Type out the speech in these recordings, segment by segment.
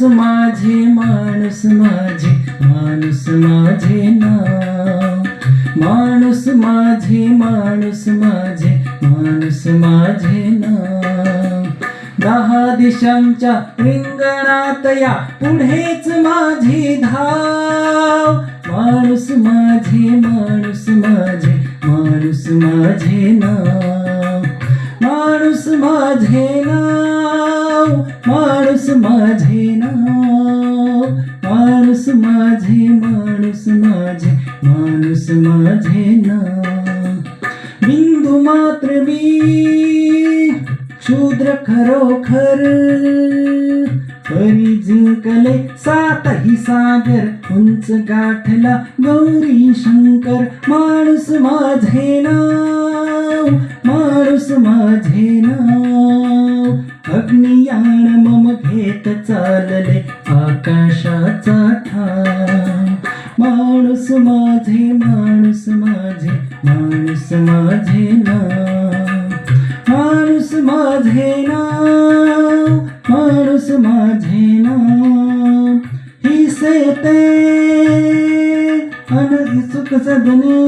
माझे माणूस माझे माणूस माझे नाव. माणूस माझे माणूस माझे माणूस माझे नाव. 10 दिशांच्या रिंगणात या पुढेच माझी धाव. माणूस माझे माणूस माझे माणूस माझे नाव. माणूस माझे नाव. माणूस माझे नाव. माणूस माझे माणूस माझे माणूस माझे नाव. बिंदू मात्र मी शूद्र खरोखर परी जिंकले 7ही सागर उंच गाठला गौरी शंकर. माणूस माझे नाव. माणूस माझे नाव. अग्नियान मम घेत चालले आकाशाचा ठाव. माणूस माझे माणूस माझे माणूस माझे नाव. माणूस माझे नाव. माणूस माझे नाव. ही सेते अनदी सुख सदने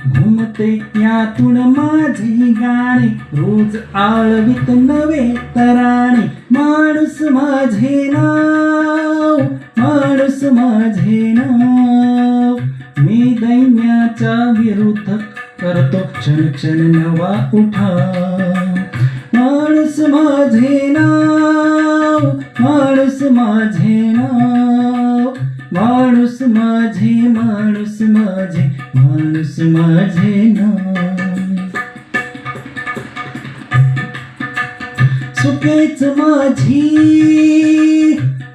घुमते यातून माझी गाणी रोज आळवीत नवे तराणे. माणूस माझे नाव. माणूस माझे नाव. मी दैन्याच्या विरुद्ध करतो क्षण क्षण नवा उठाव. माणूस माझे नाव. माणूस माझे नाव. माणूस माझे माणूस माझे माणूस माझे नाव. सुखेच माझी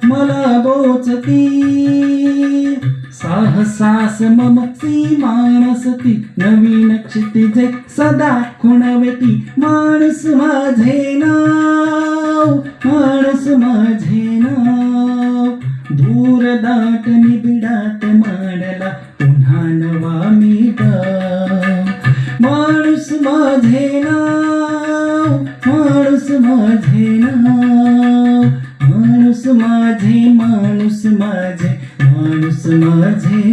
मला बोचती साहसास मम सीमानसती. नवीन क्षितिजे सदा खुणवती. माणूस माझे नाव. माणूस माझे नाव. दूर दाट निबिडात मांडला पुन्हा नवा मी गाव. माणूस माझे नाव. माणूस माझे नाव. माणूस माझे माणूस माझे माणूस माझे